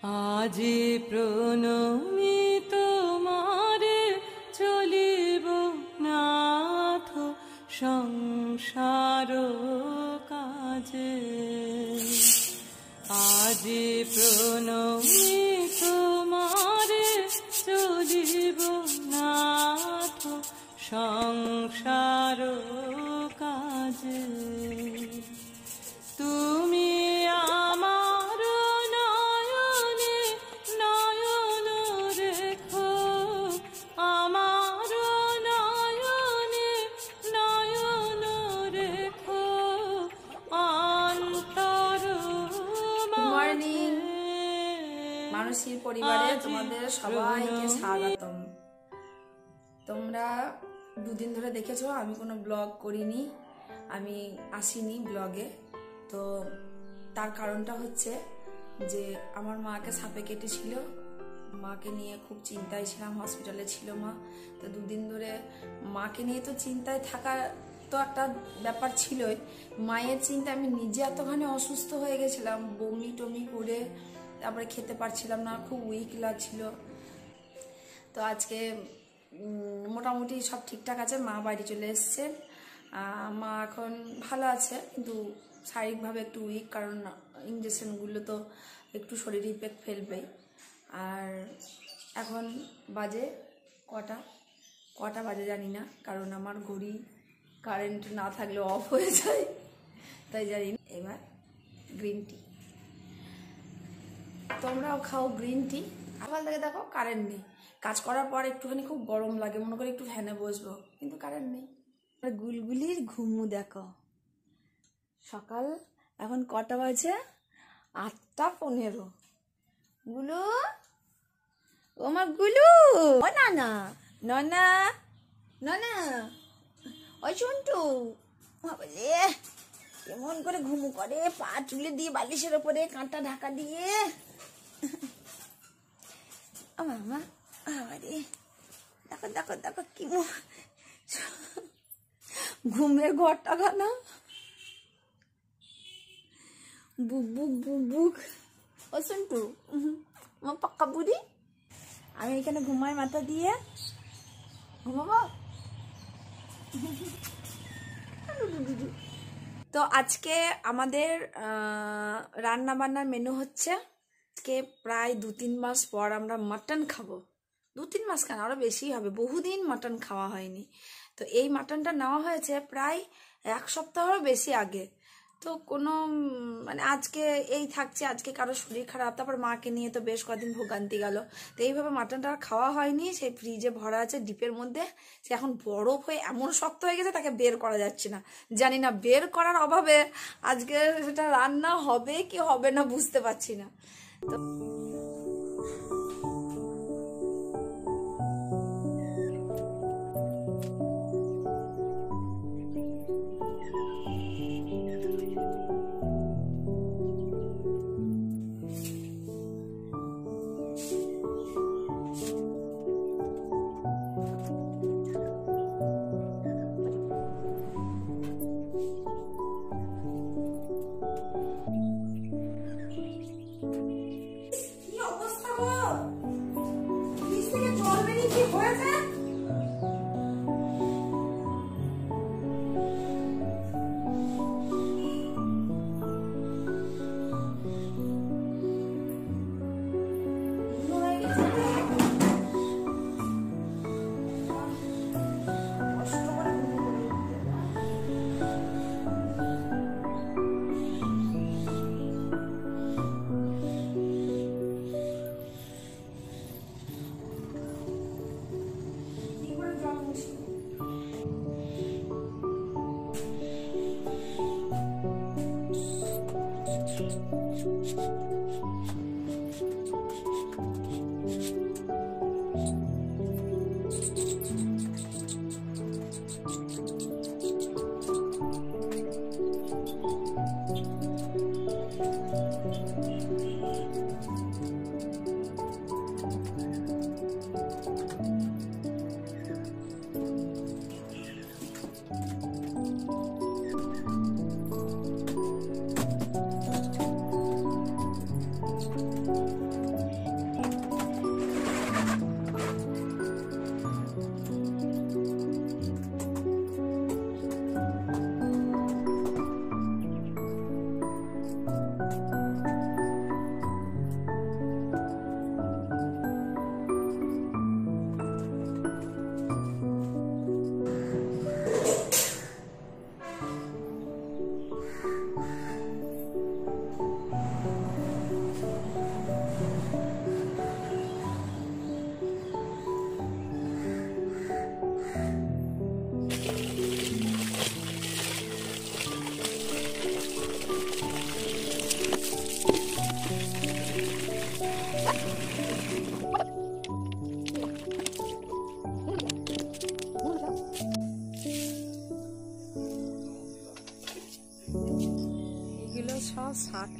আজি প্রণমি তোমারে চলিব নাথ সংসার কাজে। আজি প্রণমি তোমারে চলিব নাথ সংসার কাজে। তুমি আমার নয়নে নয়ন রেখো, আমার নয়নে নয়ন রেখো অন্তর। মর্নিং মানসীর পরিবারে তোমাদের সবাইকে স্বাগতম। তোমরা দুদিন ধরে দেখেছো আমি কোনো ব্লগ করিনি, আমি আসিনি ব্লগে। তো তার কারণটা হচ্ছে যে আমার মাকে সাপে কেটেছিল, মাকে নিয়ে খুব চিন্তায় ছিলাম, হসপিটালে ছিল মা। তো দুদিন ধরে মাকে নিয়ে তো চিন্তায় থাকা তো একটা ব্যাপার ছিলই, মায়ের চিন্তায় আমি নিজে এতখানি অসুস্থ হয়ে গেছিলাম, বমি টমি করে তারপরে খেতে পারছিলাম না, খুব উইক লাগছিল। তো আজকে মোটামুটি সব ঠিকঠাক আছে, মা বাড়ি চলে এসছে। মা এখন ভালো আছে, কিন্তু শারীরিকভাবে একটু উইক, কারণ ইঞ্জেকশনগুলো তো একটু শরীরে ইফেক্ট ফেলবেই। আর এখন বাজে কটা বাজে জানি না, কারণ আমার ঘড়ি কারেন্ট না থাকলে অফ হয়ে যায়, তাই জানি না। এবার গ্রিন টি, তোমরাও খাও গ্রিন টি। সকাল থেকে দেখো কারেন্ট নেই, কাজ করার পর একটুখানি খুব গরম লাগে, মনে করি একটু ফ্যানে বসবো, কিন্তু কারেন্ট নেই। গুলগুলির ঘুমু দেখো, সকাল এখন কটা বাজে? 8:15। গুলু, ও আমার গুলু, ও না না ননা ননা, ওই শুনটু বলে কেমন করে ঘুমু করে, পা তুলে দিয়ে বালিশের ওপরে কাঁটা ঢাকা দিয়ে। আমার মা আরে দেখো দেখো দেখো কি ঘুমের ঘরটা খানা, বুক বুক বুক বুক। ও শুনটু আমার পাক্কা বুড়ি, আমি এখানে ঘুমাই মাথা দিয়ে, ঘুমাবো। তো আজকে আমাদের রান্না বান্নার মেনু হচ্ছে, আজকে প্রায় 2-3 মাস পর আমরা মাটন খাবো। 2-3 মাস কেন, আরো বেশি হবে, বহুদিন মাটন খাওয়া হয়নি। তো এই মাটনটা নেওয়া হয়েছে প্রায় 1 সপ্তাহেরও বেশি আগে। তো কোনো মানে আজকে এই থাকছে, আজকে কারো শরীর খারাপ, তারপর মাকে নিয়ে তো বেশ কদিন ভোগান্তি গেল। তো এইভাবে মাটনটা খাওয়া হয়নি, সেই ফ্রিজে ভরা আছে ডিপের মধ্যে, সে এখন বরফ হয়ে এমন শক্ত হয়ে গেছে তাকে বের করা যাচ্ছে না। জানি না বের করার অভাবে আজকে সেটা রান্না হবে কি হবে না বুঝতে পারছি না। তো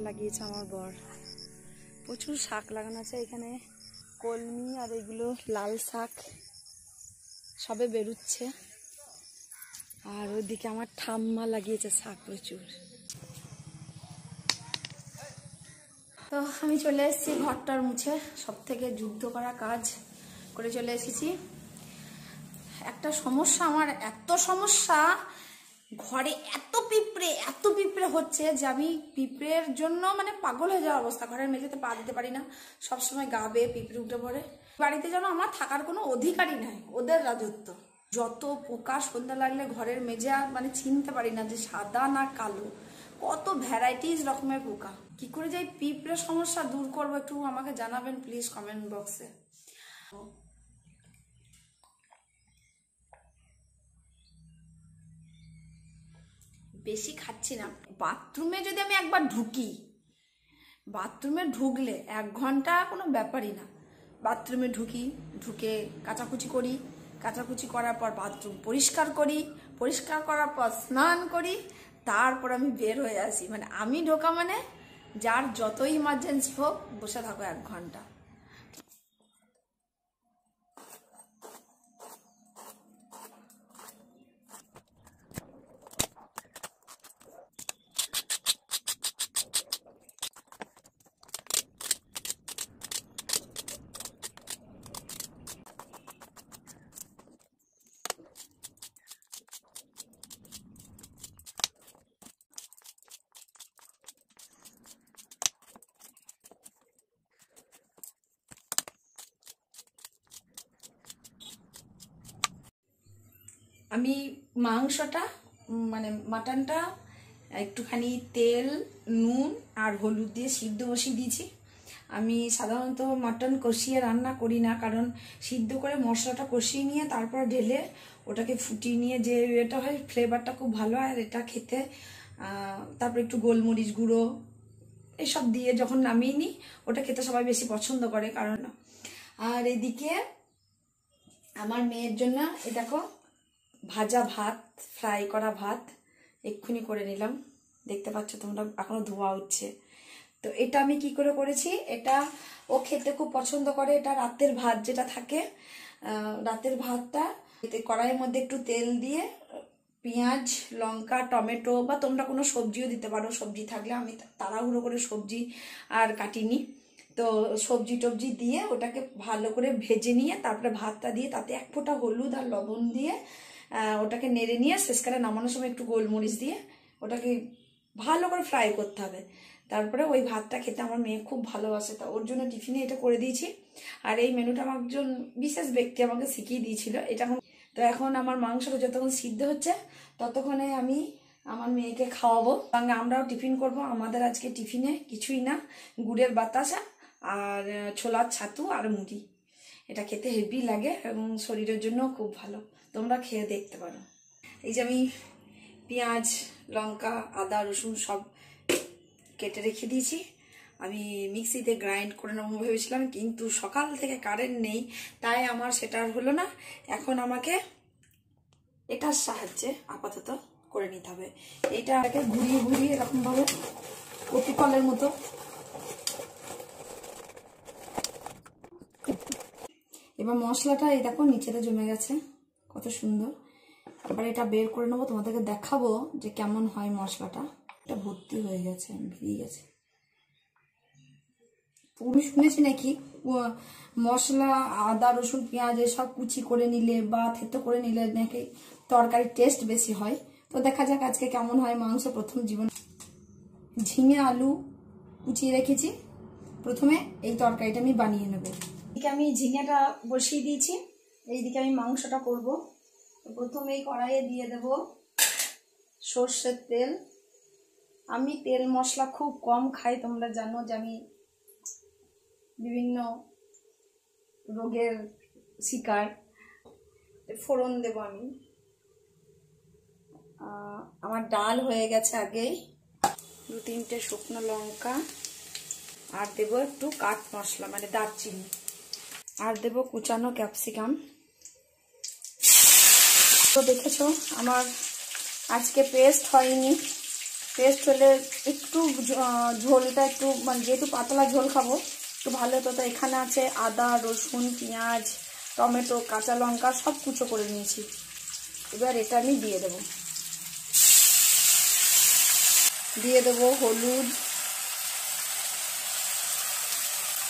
লাগিয়েছে আমার বর, প্রচুর শাক লাগানো আছে এখানে, কলমি আর এগুলো লাল শাক সবে বেরোচ্ছে। আর ওইদিকে আমার ঠাম্মা লাগিয়েছে শাক প্রচুর। তো আমি চলে এসেছি ঘরটার মুছে, সব থেকে যুদ্ধ করা কাজ করে চলে এসেছি। একটা সমস্যা আমার, এত সমস্যা ঘরে, এত পিঁপড়ে হচ্ছে যে আমি পিঁপড়ের জন্য মানে পাগল হয়ে যাওয়ার অবস্থা। ঘরের মেঝেতে পা দিতে পারি না, সবসময় গা বেয়ে পিঁপড়ে উঠে পড়ে। বাড়িতে যেন আমার থাকার কোনো অধিকারই নাই, ওদের রাজত্ব। যত পোকা, সন্ধ্যা লাগলে ঘরের মেঝে আর মানে চিনতে পারি না যে সাদা না কালো, কত ভ্যারাইটিস রকমের পোকা। কি করে যাই পিঁপড়ের সমস্যা দূর করবো একটু আমাকে জানাবেন প্লিজ কমেন্ট বক্সে। বেশি খাচ্ছি না। বাথরুমে যদি আমি একবার ঢুকি, বাথরুমে ঢুকলে 1 ঘন্টা কোনো ব্যাপারই না। বাথরুমে ঢুকে কাচাকুচি করি, কাচাকুচি করার পর বাথরুম পরিষ্কার করি, পরিষ্কার করার পর স্নান করি, তারপর আমি বের হয়ে আসি। মানে আমি ঢোকা মানে যার যতই ইমার্জেন্সি হোক বসে থাকো 1 ঘন্টা। আমি মাংসটা মানে মাটনটা একটুখানি তেল, নুন আর হলুদ দিয়ে সিদ্ধ বসিয়ে দিয়েছি। আমি সাধারণত মাটন কষিয়ে রান্না করি না, কারণ সিদ্ধ করে মশলাটা কষিয়ে নিয়ে তারপর ঢেলে ওটাকে ফুটিয়ে নিয়ে যে এটা হয় ফ্লেভারটা খুব ভালো হয়। আর এটা খেতে তারপর একটু গোলমরিচ গুঁড়ো এসব দিয়ে যখন নামিয়ে নিই ওটা খেতে সবাই বেশি পছন্দ করে। কারণ আর এদিকে আমার মেয়ের জন্য এ দেখো ভাজা ভাত, ফ্রাই করা ভাত এক্ষুনি করে নিলাম, দেখতে পাচ্ছ তোমরা, এখনো ধোয়া উঠছে। তো এটা আমি কি করে করেছি, এটা ও খেতে খুব পছন্দ করে। এটা রাতের ভাত যেটা থাকে, রাতের ভাতটা কড়াইয়ের মধ্যে একটু তেল দিয়ে পেঁয়াজ, লঙ্কা, টমেটো বা তোমরা কোনো সবজিও দিতে পারো, সবজি থাকলে। আমি তাড়াহুড়ো করে সবজি আর কাটিনি, তো সবজি টবজি দিয়ে ওটাকে ভালো করে ভেজে নিয়ে তারপরে ভাতটা দিয়ে তাতে 1 ফোঁটা হলুদ আর লবণ দিয়ে ওটাকে নেড়ে নিয়ে শেষকালে নামানোর সময় একটু গোলমরিচ দিয়ে ওটাকে ভালো করে ফ্রাই করতে হবে। তারপরে ওই ভাতটা খেতে আমার মেয়ে খুব ভালোবাসে, তা ওর জন্য টিফিনে এটা করে দিয়েছি। আর এই মেনুটা আমার একজন বিশেষ ব্যক্তি আমাকে শিখিয়ে দিয়েছিল এটা। তো এখন আমার মাংসটা যতক্ষণ সিদ্ধ হচ্ছে ততক্ষণে আমি আমার মেয়েকে খাওয়াবো, সঙ্গে আমরাও টিফিন করব। আমাদের আজকে টিফিনে কিছুই না, গুড়ের বাতাসা আর ছোলার ছাতু আর মুড়ি। এটা খেতে হেভি লাগে এবং শরীরের জন্য খুব ভালো, তোমরা খেয়ে দেখতে পারো। এই যে আমি পেঁয়াজ, লঙ্কা, আদা, রসুন সব কেটে রেখে দিয়েছি। আমি মিক্সিতে গ্রাইন্ড করে নেবো ভেবেছিলাম, কিন্তু সকাল থেকে কারেন্ট নেই, তাই আমার সেটা আর হলো না। এখন আমাকে এটার সাহায্যে আপাতত করে নিতে হবে। এইটাকে ঘুরিয়ে ঘুরিয়ে এরকমভাবে কপিকলের মতো এবার মশলাটা এই দেখো নিচেতে জমে গেছে, কত সুন্দর। এবার এটা বের করে নেবো, তোমাদেরকে দেখাবো যে কেমন হয় মশলাটা। এটা ভর্তি হয়ে গেছে, বেরিয়ে গেছে। আমি শুনেছি নাকি মশলা, আদা, রসুন, পেঁয়াজ এসব কুচি করে নিলে বা থেতো করে নিলে নাকি তরকারির টেস্ট বেশি হয়। তো দেখা যাক আজকে কেমন হয় মাংস। প্রথম জীবন ঝিঙে আলু কুচিয়ে রেখেছি, প্রথমে এই তরকারিটা আমি বানিয়ে নেব। এদিকে আমি ঝিঙেটা বসিয়ে দিয়েছি, এইদিকে আমি মাংসটা করব। প্রথমে এই কড়াইয়ে দিয়ে দেব সর্ষের তেল। আমি তেল মশলা খুব কম খাই, তোমরা জানো যে আমি বিভিন্ন রোগের শিকার। ফোড়ন দেব আমি, আমার ডাল হয়ে গেছে আগেই, 2-3টে শুকনো লঙ্কা, আর দেব একটু কাঠ মশলা মানে দারচিনি, আর দেব কুচানো ক্যাপসিকাম। তো দেখেছো আমার আজকে পেস্ট হয়নি, পেস্ট হলে একটু ঝোলটা একটু মানে যেহেতু পাতলা ঝোল খাবো একটু ভালো হতো। তো এখানে আছে আদা, রসুন, পেঁয়াজ, টমেটো, কাঁচা লঙ্কা সব কুচো করে নিয়েছি। এবার এটা আমি দিয়ে দেবো। দিয়ে দেবো হলুদ।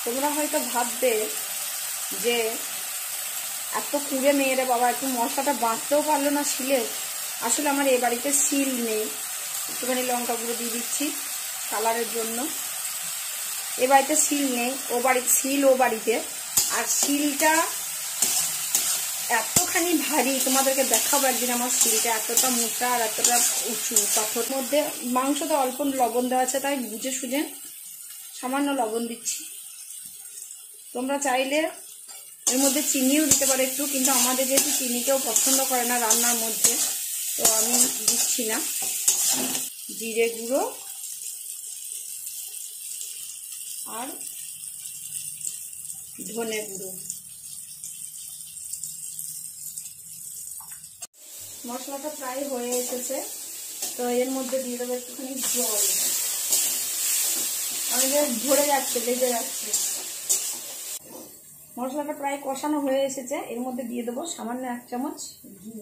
তোমরা হয়তো ভাববে যে এত কুড়ে মেয়ে রে বাবা, একটু মশলাটা বাঁচতেও পারলো না শিলে। আসলে আমার এ বাড়িতে শিল নেই, একটুখানি লঙ্কা গুঁড়ো দিয়ে দিচ্ছি কালারের জন্য। এ বাড়িতে শিল নেই, ও বাড়িতে শিল, ও বাড়িতে। আর শিলটা এতখানি ভারী, তোমাদেরকে দেখাবো একদিন আমার শিলটা, এতটা মোটা আর এতটা উঁচু পাথর। মধ্যে মাংসতে অল্প লবণ দেওয়া আছে, তাই বুঝে সুঝে সামান্য লবণ দিচ্ছি। তোমরা চাইলে এর মধ্যে চিনিও দিতে পারো একটু, কিন্তু আমাদের যেহেতু চিনি কেউ পছন্দ করে না রান্নার মধ্যে, তো আমি দিচ্ছি না। জিরে গুঁড়ো আর ধনে গুঁড়ো। মশলাটা প্রায় হয়ে এসেছে, তো এর মধ্যে দিয়ে দেবো একটুখানি জল। আমাদের ধরে যাচ্ছে, লেগে যাচ্ছে। মশলাটা প্রায় কষানো হয়ে এসেছে, এর মধ্যে দিয়ে দেবো সামান্য 1 চামচ ঘি।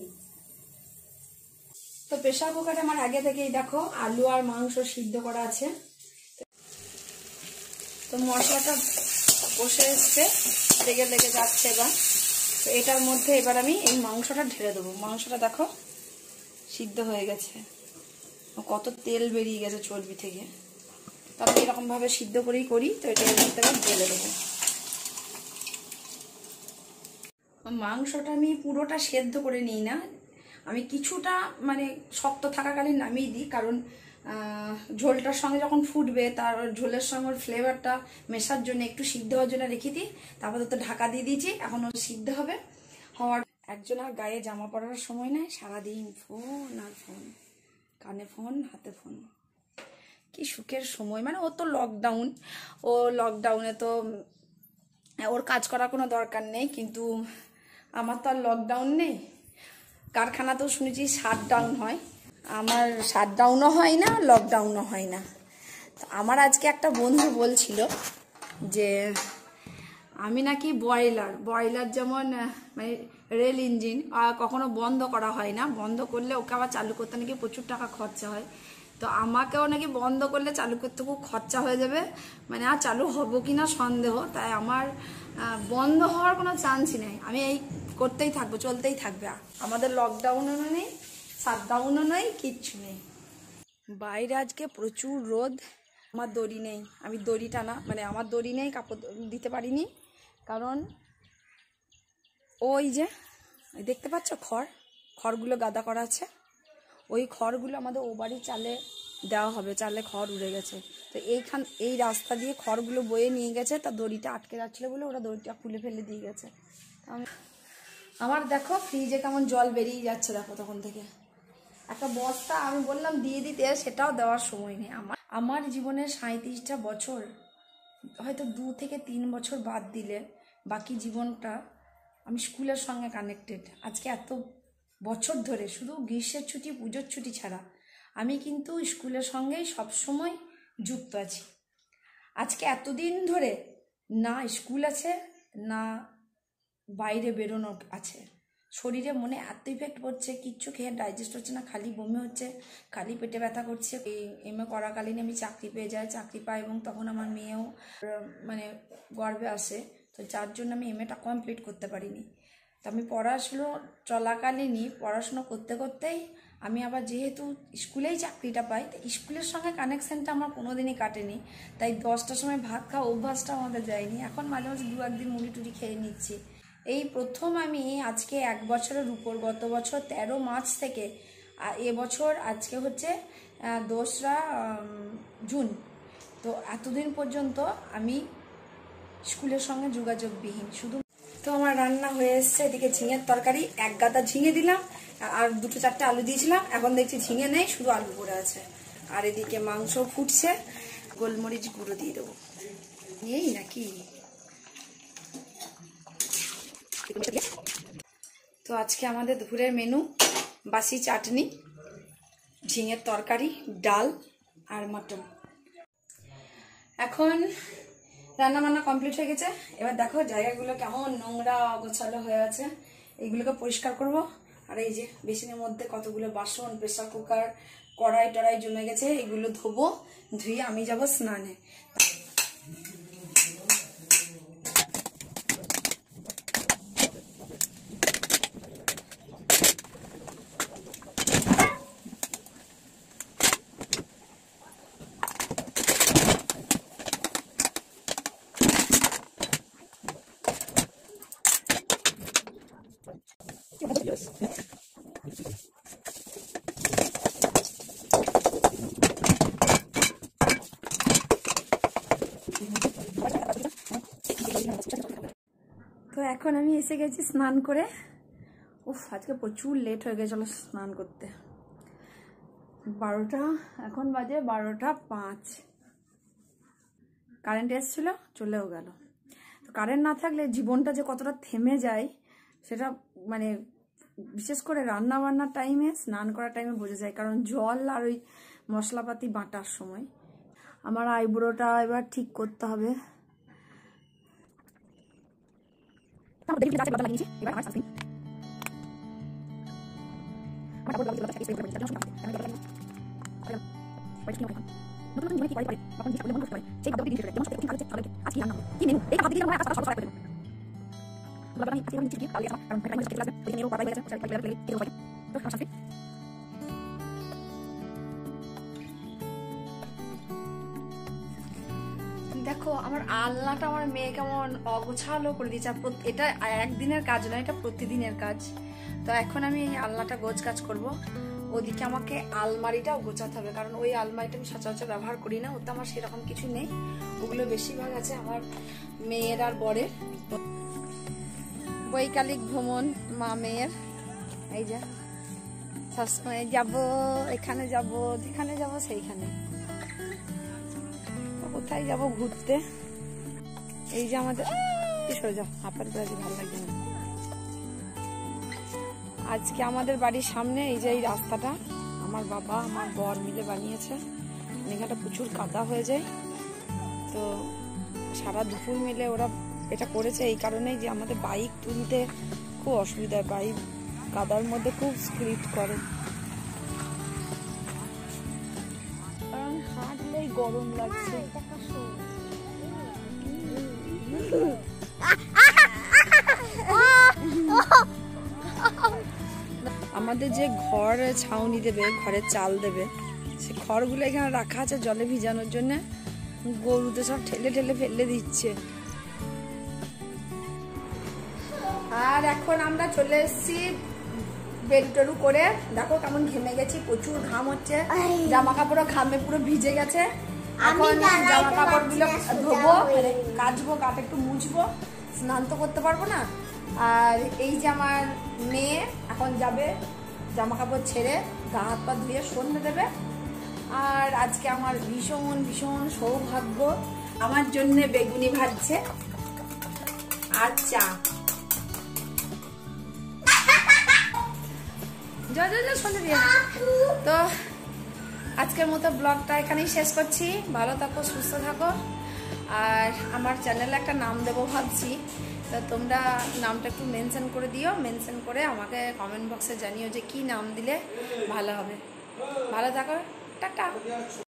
তো প্রেসার কুকারে আমার আগে থেকেই দেখো আলু আর মাংস সিদ্ধ করা আছে। তো মশলাটা কষে এসছে, লেগে লেগে যাচ্ছে এবার। তো এটার মধ্যে এবার আমি এই মাংসটা ঢেলে দেবো। মাংসটা দেখো সিদ্ধ হয়ে গেছে, কত তেল বেরিয়ে গেছে চর্বি থেকে। তো আমি এরকমভাবে সিদ্ধ করেই করি। তো এটা এর মধ্যে আবার ঢেলে দেবো। মাংসটা আমি পুরোটা সেদ্ধ করে নিই না, আমি কিছুটা মানে শক্ত থাকাকালীন নামিয়ে দিই, কারণ ঝোলটার সঙ্গে যখন ফুটবে তার ঝোলের সঙ্গে ওর ফ্লেভারটা মেশার জন্য একটু সিদ্ধ হওয়ার জন্য রেখে দিই। তারপর তো ঢাকা দিয়ে দিয়েছি, এখন ও সিদ্ধ হবে। হওয়ার একজন আর গায়ে জামা পরার সময় নেই, সারাদিন ফোন আর ফোন, কানে ফোন, হাতে ফোন। কি সুখের সময়, মানে ও তো লকডাউন, ও লকডাউনে তো ওর কাজ করার কোনো দরকার নেই, কিন্তু আমার তো আর লকডাউন নেই। কারখানাতেও শুনেছি শাটডাউন হয়, আমার শাটডাউনও হয় না, লকডাউনও হয় না। তো আমার আজকে একটা বন্ধু বলছিল যে আমি নাকি ব্রয়লার যেমন মানে রেল ইঞ্জিন কখনো বন্ধ করা হয় না, বন্ধ করলে ওকে আবার চালু করতে নাকি প্রচুর টাকা খরচা হয়। তো আমাকেও নাকি বন্ধ করলে চালু করতে খুব খরচা হয়ে যাবে, মানে আর চালু হবো কিনা সন্দেহ। তাই আমার বন্ধ হওয়ার কোনো চান্সই নেই, আমি এই করতেই থাকবো, চলতেই থাকবে। আমাদের লকডাউনও নেই, শাটডাউনও নেই, কিচ্ছু নেই। বাইরে আজকে প্রচুর রোদ, আমার দড়ি নেই, আমি দড়ি টানা মানে আমার দড়ি নেই, কাপড় দিতে পারিনি। কারণ ওই যে দেখতে পাচ্ছ খড়গুলো গাদা করা আছে, ওই খড়গুলো আমাদের ও বাড়ির চালে দেওয়া হবে, চালে খড় উড়ে গেছে। তো এই রাস্তা দিয়ে খড়গুলো বয়ে নিয়ে গেছে, তা দড়িটা আটকে যাচ্ছিলো বলে ওরা দড়িটা খুলে ফেলে দিয়ে গেছে। আমার দেখো ফ্রিজে কেমন জল বেরিয়ে যাচ্ছে, দেখো তখন থেকে। একটা বস্তা আমি বললাম দিয়ে দিতে, সেটাও দেওয়ার সময় নেই। আমার জীবনের 37টা বছর, হয়তো 2 থেকে 3 বছর বাদ দিলে বাকি জীবনটা আমি স্কুলের সঙ্গে কানেক্টেড। আজকে এত বছর ধরে শুধু গ্রীষ্মের ছুটি, পুজোর ছুটি ছাড়া আমি কিন্তু স্কুলের সঙ্গেই সবসময় যুক্ত আছি। আজকে এতদিন ধরে না স্কুল আছে, না বাইরে বেরোনো আছে। শরীরে মনে এত ইফেক্ট পড়ছে, কিচ্ছু খেয়ে ডাইজেস্ট হচ্ছে না, খালি বমি হচ্ছে, খালি পেটে ব্যথা করছে। এই এমএ করাকালীন আমি চাকরি পেয়ে যাই, চাকরি পাই, এবং তখন আমার মেয়েও মানে গর্ভে আসে। তো যার জন্য আমি এমএটা কমপ্লিট করতে পারিনি। তো আমি পড়াশুনো চলাকালীনই পড়াশুনো করতে করতেই আমি আবার যেহেতু স্কুলেই চাকরিটা পাই, তো স্কুলের সঙ্গে কানেকশানটা আমার কোনোদিনই কাটেনি। তাই 10টার সময় ভাত খাওয়া অভ্যাসটা আমাদের যায়নি। এখন মাঝে মাঝে 2-1 দিন মুড়ি টুড়ি খেয়ে নিচ্ছি। এই প্রথম আমি আজকে 1 বছরের উপর, গত বছর 13 মার্চ থেকে এবছর আজকে হচ্ছে 2রা জুন, তো এতদিন পর্যন্ত আমি স্কুলের সঙ্গে যোগাযোগবিহীন। শুধু তো আমার রান্না হয়ে এসছে, এদিকে ঝিঙের তরকারি, 1 গাদা ঝিঙে দিলাম, আর 2-4টে আলু দিয়েছিলাম, এখন দেখছি ঝিঙে নেই, শুধু আলু পড়ে আছে। আর এদিকে মাংস ফুটছে, গোলমরিচ গুঁড়ো দিয়ে দেবো। এই নাকি তো আজকে আমাদের দুপুরের মেনু বাসি চাটনি, ঝিঙের তরকারি, ডাল আর মাটন। এখন রান্না বান্না কমপ্লিট হয়ে গেছে। এবার দেখো জায়গাগুলো কেমন নোংরা অগোছালো হয়ে আছে, এইগুলোকে পরিষ্কার করব। আর এই যে বেসিনের মধ্যে কতগুলো বাসন, প্রেসার কুকার, কড়াই টড়াই জমে গেছে, এগুলো ধোবো, ধুয়ে আমি যাব স্নানে। তো এখন আমি এসে গেছি স্নান করে। উফ, আজকে প্রচুর লেট হয়ে গেছিল স্নান করতে। 12টা, এখন বাজে 12:05। কারেন্ট এসেছিল, চলেও গেল। তো কারেন্ট না থাকলে জীবনটা যে কতটা থেমে যায় সেটা মানে বিশেষ করে রান্না বান্নার টাইমে, স্নান করার টাইমে বোঝা যায়। কারণ জল আর ওই মশলাপাতি বাটার সময়। আমার আইব্রোটা এবার ঠিক করতে হবে। দেখো আমার আলনাটা আমার মেয়ে কেমন অগোছালো করে দিয়েছে। এটা একদিনের কাজ নয়, এটা প্রতিদিনের কাজ। তো এখন আমি এই আলনাটা গোছ কাজ করবো। ওদিকে আমাকে আলমারিটাও গোছাতে হবে, কারণ ওই আলমারিটা আমি সচরাচর ব্যবহার করি না। ওতে আমার সেরকম কিছু নেই, ওগুলো বেশিরভাগ আছে আমার মেয়ের আর বরের। বৈকালিক ভ্রমণ মা মেয়ের। এই যে সবসময় যাবো, এখানে যাব, যেখানে যাব সেইখানে। কোথায় যাব ঘুরতে? এই যে আমাদের সরে যাও, আপনার বাড়ি ভালো লাগছে না। আজকে আমাদের বাড়ির সামনে এই যে এই রাস্তাটা আমার বাবা আমার বর মিলে বানিয়েছে। এখানটা প্রচুর কাদা হয়ে যায়, তো সারা দুপুর মিলে ওরা এটা করেছে। এই কারণেই যে আমাদের বাইক তুলতে খুব অসুবিধা, বাইক কাদার মধ্যে খুব স্লিপ করে, কারণ হাঁটলেই গরম লাগছে। আমাদের যে ঘর ছাউনি দেবে, ঘরের চাল দেবে, সে খড়গুলো এখানে রাখা আছে জলে ভিজানোর জন্য। গরুতে সব ঠেলে ঠেলে ফেলে দিচ্ছে। আর এখন আমরা চলে এসেছি বেরু টেরু করে। দেখো কেমন ঘেমে গেছি, প্রচুর ঘাম হচ্ছে, জামা কাপড়ও ঘামে পুরো ভিজে গেছে। এখন জামা কাপড় গুলো ধোবো, কাচবো, গাটা একটু মুছবো, স্নান তো করতে পারবো না। আর এই যে আমার মেয়ে এখন যাবে জামা কাপড় ছেড়ে গা হাত পা ধুয়ে সন্ধ্যে দেবে। আর আজকে আমার ভীষণ ভীষণ সৌভাগ্য, আমার জন্য বেগুনি ভাজছে আর চা। তো আজকের মতো ব্লগটা এখানেই শেষ করছি। ভালো থাকো, সুস্থ থাকো। আর আমার চ্যানেলে একটা নাম দেবো ভাবছি, তো তোমরা নামটা একটু মেনশন করে দিও। মেনশন করে আমাকে কমেন্ট বক্সে জানিও যে কি নাম দিলে ভালো হবে। ভালো থাকো, টাটা।